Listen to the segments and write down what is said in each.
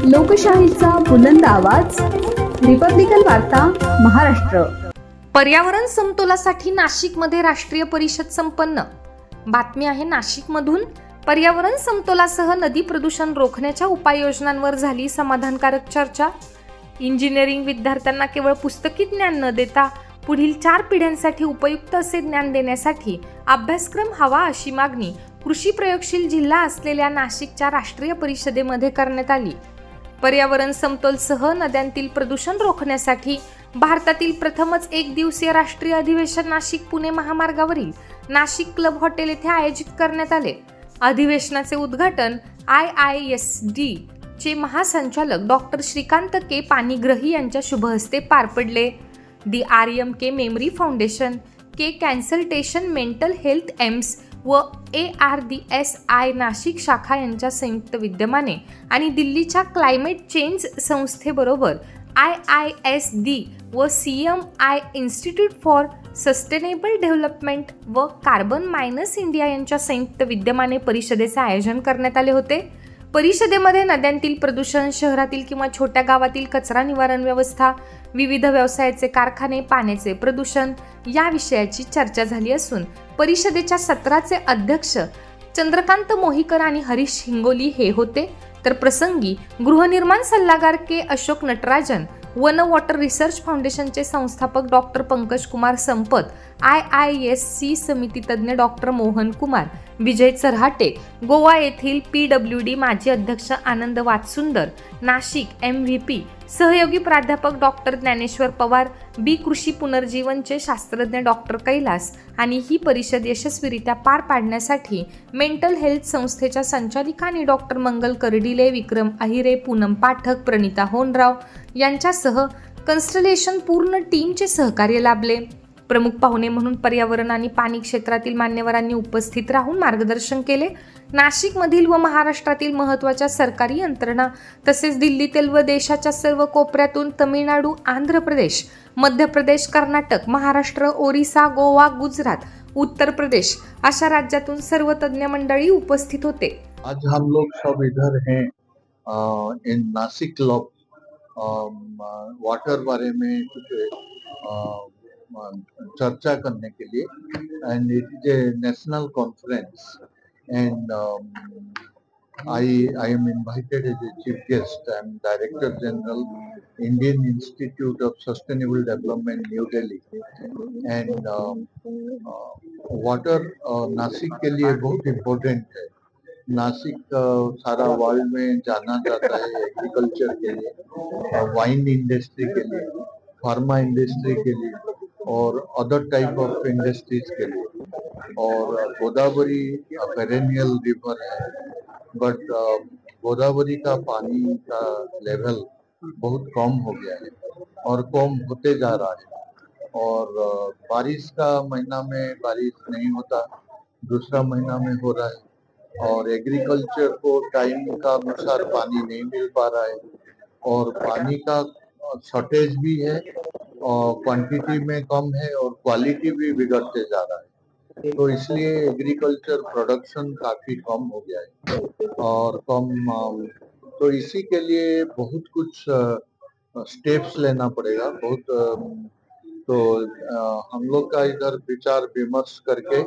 लोकशाहीचा बुलंद आवाज, रिपब्लिकन वार्ता महाराष्ट्र। पर्यावरण समतोलासाठी नाशिकमध्ये राष्ट्रीय परिषद संपन्न। बातमी आहे नाशिकमधून। पर्यावरण समतोलासह नदी प्रदूषण रोखण्याच्या उपाययोजनांवर झाली समाधानकारक चर्चा। इंजिनिअरिंग विद्यार्थ्यांना केवळ पुस्तकी ज्ञान न देता पुढील 4 पिढ्यांसाठी उपयुक्त असे ज्ञान देण्यासाठी अभ्यासक्रम हवा अशी मागणी कृषी प्रयोगशील जिल्हा असलेल्या नाशिकच्या राष्ट्रीय परिषदेमध्ये करण्यात आली। पर्यावरण समतोलसह नद्यांतील प्रदूषण रोखण्यासाठी भारतातील प्रथमच 1 दिवसीय राष्ट्रीय अधिवेशन नाशिक पुणे महामार्गावरील नाशिक क्लब हॉटेल येथे आयोजित करण्यात आले। अधिवेशनाचे उद्घाटन IISD चे महासंचालक डॉक्टर श्रीकांत के पाणिग्रही यांच्या शुभ हस्ते पार पडले। दी RMK मेमरी फाउंडेशन, के कन्सल्टेशन मेंटल हेल्थ एम्स व ARDSI नाशिक शाखा यांच्या संयुक्त विद्यमाने आणि दिल्लीच्या क्लायमेट चेंज संस्थेबरोबर IISD व CMI institute for sustainable development व कार्बन मायनस इंडिया यांच्या संयुक्त विद्यमाने परिषदेचे आयोजन करण्यात आले होते। परिषदेमध्ये नद्यांतील प्रदूषण, शहरातील किंवा छोट्या गावातील कचरा निवारण व्यवस्था, विविध व्यवसायाचे कारखाने, पाण्याचे प्रदूषण या विषयाची चर्चा झाली असून परिषदेच्या सत्राचे अध्यक्ष चंद्रकांत मोहीकर आणि हरीश हिंगोली हे होते। तर प्रसंगी गृहनिर्माण सल्लागार K Ashok Natarajan, one water research फाउंडेशनचे संस्थापक डॉक्टर पंकज कुमार संपत, IISC समिती तज्ञ डॉक्टर मोहन कुमार, विजय चरहाटे, गोवा येथील PWD माजी अध्यक्ष आनंद वातसुंदर, नाशिक MVP सहयोगी प्राध्यापक डॉक्टर ज्ञानेश्वर पवार, बी कृषी पुनर्जीवनचे शास्त्रज्ञ डॉक्टर कैलास आणि ही परिषद यशस्वीरित्या पार पाडण्यासाठी मेंटल हेल्थ संस्थेच्या संचालिका आणि डॉक्टर मंगल कर्डिले, विक्रम अहिरे, पूनम पाठक, प्रणिता होनराव यांच्यासह कन्स्टलेशन पूर्ण टीमचे सहकार्य लाभले। प्रमुख पाहुणे म्हणून पर्यावरण आणि पाणी क्षेत्रातील मान्यवरांनी उपस्थित राहून मार्गदर्शन केले। नाशिकमधील व महाराष्ट्रातील महत्त्वाच्या सरकारी यंत्रणा तसेच दिल्लीतील व देशाच्या सर्व कोपऱ्यातून तमिळनाडू, आंध्र प्रदेश, मध्य प्रदेश, कर्नाटक, महाराष्ट्र, ओरिसा, गोवा, गुजरात, उत्तर प्रदेश अशा राज्यातून सर्व तज्ञ मंडळी उपस्थित होते। आज हम लोग सब इधर हैं इन नासिक क्लब वाटर बारे में कुछ चर्चा करने के लिए, end it is a national conference end I am invited as a chief guest. I am Director General, Indian Institute of Sustainable Development, New Delhi, and water Nashik के लिए बहुत इम्पोर्टेंट है। नासिक सारा वर्ल्ड में जाना जाता है एग्रीकल्चर के लिए, वाइन इंडस्ट्री के लिए, फार्मा इंडस्ट्री के लिए और अदर टाइप ऑफ इंडस्ट्रीज के लिए। और गोदावरी पेरेनियल रिवर है, बट गोदावरी का पानी का लेवल बहुत कम हो गया है और कम होते जा रहा है। और बारिश का महीना में बारिश नहीं होता, दूसरा महीना में हो रहा है, और एग्रीकल्चर को टाइम का अनुसार पानी नहीं मिल पा रहा है, और पानी का शॉर्टेज भी है, और क्वांटिटी में कम है और क्वालिटी भी बिगड़ते जा रहा है। तो इसलिए एग्रीकल्चर प्रोडक्शन काफी कम हो गया है और तो इसी के लिए बहुत कुछ स्टेप्स लेना पड़ेगा। तो हम लोग का इधर विचार विमर्श करके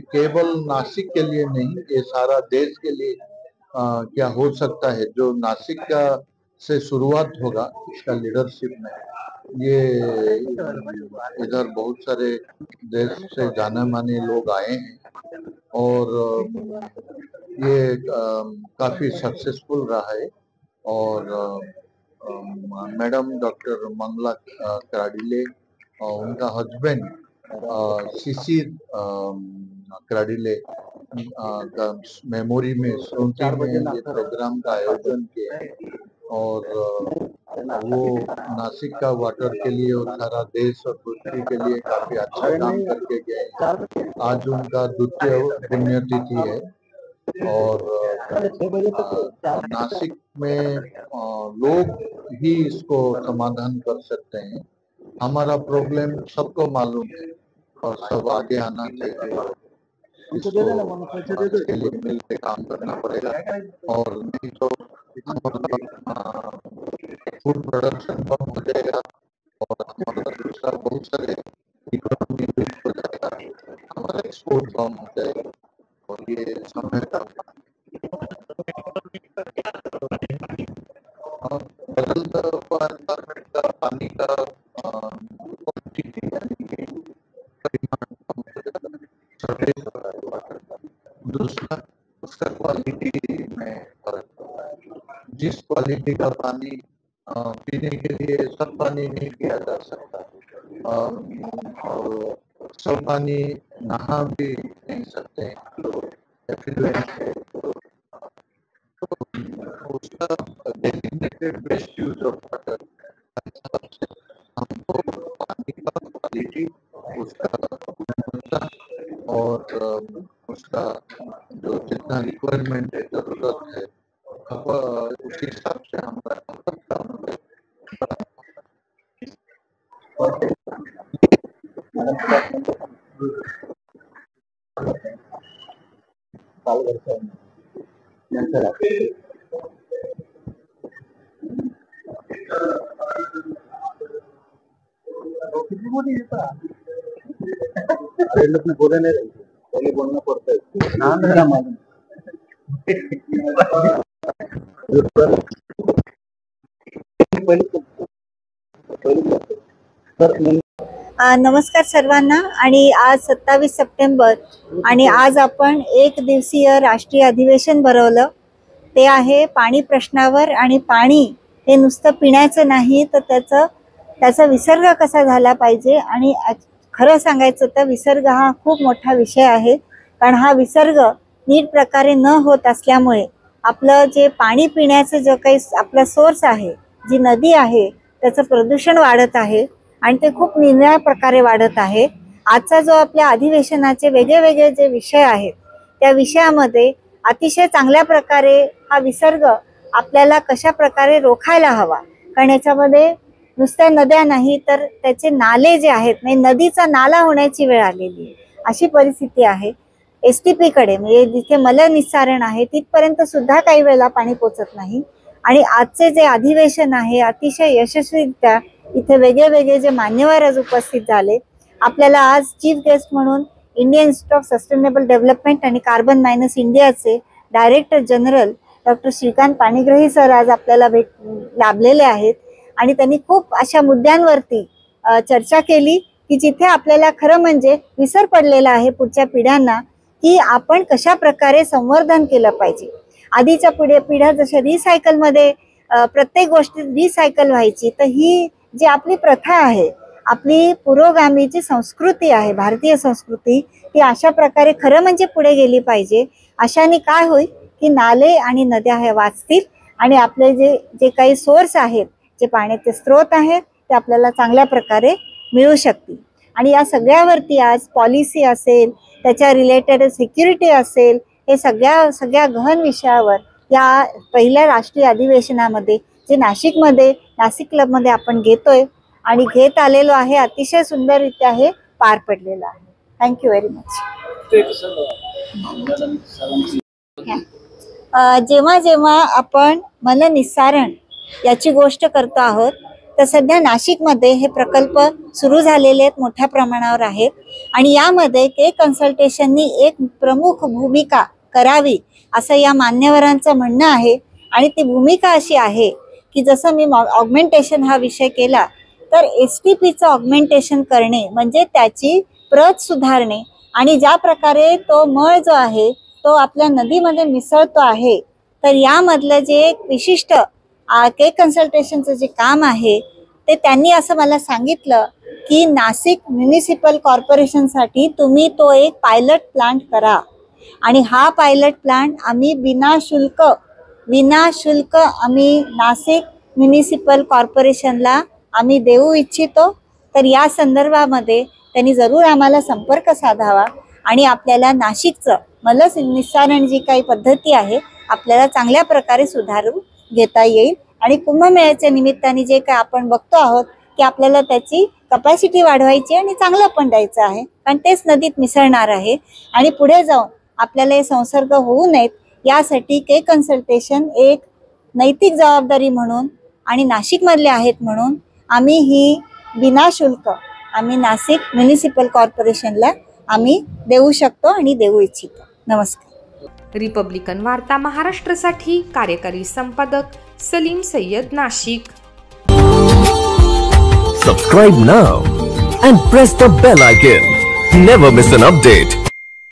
केवल नासिक के लिए नहीं, ये सारा देश के लिए क्या हो सकता है। जो नासिक का से शुरुआत होगा इसका लीडरशिप में, ये इधर बहुत सारे देश से जाने माने लोग आए हैं और ये काफी सक्सेसफुल रहा है। और मैडम डॉक्टर मंगला क्राडिले और उनका हस्बैंड शिशिर क्राडिले का मेमोरी में, स्मृति में ये प्रोग्राम का आयोजन किया है। और वो नासिक का वाटर के लिए और सारा देश और पृथ्वी के लिए काफी अच्छा काम करके गए। आज उनका द्वितीय पुण्यतिथि है और नासिक में लोग ही इसको समाधान कर सकते हैं। हमारा प्रॉब्लम सबको मालूम है और सब आगे आना चाहिए। इसके लिए मिलकर काम करना पड़ेगा। और नहीं तो फूड प्रोडक्शन कम हो जाएगा और हमारा दूसरा बहुत सारे इकोनॉमी वीक हो जाएगा, हमारा एक्सपोर्ट कम हो जाएगा और ये समय का एनवायरमेंट का पानी का क्वांटिटी यानी कि परिमाण कम हो जाएगा, शॉर्टेज हो रहा है वाटर का। दूसरा उसका क्वालिटी में फर्क पड़ रहा है। जिस क्वालिटी का पानी पीने के लिए सब पानी नहीं पिया जा सकता और सब पानी नहा भी नहीं सकते, तो एफिलुएंट है, तो उसका designated best use of water हमको पानी का क्वालिटी, उसका गुणवत्ता और उसका जो जितना रिक्वायरमेंट है, जरूरत है, उस हिसाब से हमारा बोले नहीं पहले बोलना पड़ता है नाम मेरा मालूम नमस्कार सर्वांना। आणि आज 27 सप्टेंबर आणि आज आपण एक दिवसीय राष्ट्रीय अधिवेशन भरवलं। ते आहे पाणी प्रश्नावर। आणि पाणी हे नुसतं पिण्याचं नाही तर त्याचा विसर्ग कसा झाला पाहिजे। आणि खरं सांगायचं तर विसर्ग हा खूप मोठा विषय आहे, कारण हा विसर्ग नीट प्रकारे न होत असल्यामुळे आपलं जे पाणी पिण्याचं जो काही आपला सोर्स आहे, जी नदी आहे, त्याचं प्रदूषण वाढत आहे आणि ते खूप निरनिराळ्या प्रकारे वाढत आहे। आजचा जो आपल्या अधिवेशनाचे वेगवेगळे जे विषय आहेत त्या विषयामध्ये अतिशय चांगल्या प्रकारे हा विसर्ग आपल्याला कशा प्रकारे रोखायला हवा, कारण याच्यामध्ये नुसत्या नद्या नाही तर त्याचे नाले जे आहेत, म्हणजे नदीचा नाला होण्याची वेळ आलेली आहे, अशी परिस्थिती आहे। एसटीपी कडे म्हणजे जिथे मलनिस्सारण आहे तिथपर्यंत सुद्धा काही वेळेला पाणी पोचत नाही। आणि आजचे जे अधिवेशन आहे अतिशय यशस्वीरित्या इथे वेगवेगळे जे मान्यवर आज उपस्थित झाले। आपल्याला आज चीफ गेस्ट म्हणून Indian Institute of Sustainable Development आणि कार्बन मायनस इंडियाचे director general doctor Shrikant Panigrahi sir आज आपल्याला लाभलेले आहेत आणि त्यांनी खूप अशा मुद्द्यांवरती चर्चा केली की जिथे आपल्याला खरं म्हणजे विसर पडलेला आहे पुढच्या पिढ्यांना की आपण कशा प्रकारे संवर्धन केलं पाहिजे। आधीच्या पिढ्या जशा रिसायकल मध्ये प्रत्येक गोष्ट रिसायकल व्हायची, तर ही जी आपली प्रथा आहे, आपली पुरोगामीची संस्कृती आहे, भारतीय संस्कृती, ती अशा प्रकारे खरं म्हणजे पुढे गेली पाहिजे। अशाने काय होईल की नाले आणि नद्या हे वाचतील आणि आपले जे काही सोर्स आहेत, जे पाण्याचे स्रोत आहेत, ते आपल्याला चांगल्या प्रकारे मिळू शकतील। आणि या सगळ्यावरती आज पॉलिसी असेल, त्याच्या रिलेटेड सिक्युरिटी असेल, हे सगळ्या गहन विषयावर या पहिल्या राष्ट्रीय अधिवेशनामध्ये जे नाशिक क्लबमध्ये आपण घेतोय आणि घेत आलेलो आहे, अतिशय सुंदररित्या हे पार पडलेलं आहे। Thank you very much. जेव्हा आपण मलनिस्सारण याची गोष्ट करतो आहोत तर सध्या नाशिकमध्ये हे प्रकल्प सुरू झालेले आहेत, मोठ्या प्रमाणावर आहेत आणि यामध्ये के कन्सल्टेशननी एक प्रमुख भूमिका करावी असं या मान्यवरांचं म्हणणं आहे। आणि ती भूमिका अशी आहे की जसं मी ऑगमेंटेशन हा विषय केला तर एसटीपीचं ऑगमेंटेशन करणे म्हणजे त्याची प्रत सुधारणे आणि ज्या प्रकारे तो मळ जो आहे तो आपल्या नदीमध्ये मिसळतो आहे, तर यामधलं जे एक विशिष्ट के कन्सल्टेशनचं जे काम आहे ते त्यांनी असं मला सांगितलं की नाशिक म्युनिसिपल कॉर्पोरेशनसाठी तुम्ही तो एक पायलट प्लांट करा आणि हा पायलट प्लांट आम्ही विनाशुल्क आम्ही नाशिक म्युनिसिपल कॉर्पोरेशनला आम्ही देऊ इच्छितो। तर या संदर्भामध्ये त्यांनी जरूर आम्हाला संपर्क साधावा आणि आपल्याला नाशिकचं मलनिस्सारण जी काही पद्धती आहे आपल्याला चांगल्या प्रकारे सुधारून घेता येईल। आणि कुंभमेळ्याच्या निमित्ताने जे काय आपण बघतो आहोत की आपल्याला त्याची कपॅसिटी वाढवायची आणि चांगलं पण द्यायचं आहे, कारण तेच नदीत मिसळणार आहे आणि पुढे जाऊन आपल्याला हे संसर्ग होऊ नयेत यासाठी के कन्सल्टेशन एक नैतिक जबाबदारी म्हणून आणि नाशिकमधले आहेत म्हणून आम्ही ही विनाशुल्क आम्ही नाशिक म्युनिसिपल कॉर्पोरेशनला आम्ही देऊ शकतो आणि देऊ इच्छितो. नमस्कार. रिपब्लिकन वार्ता महाराष्ट्रासाठी कार्यकारी संपादक Salim Syed, Nashik. Subscribe now and press the bell icon. Never miss an update.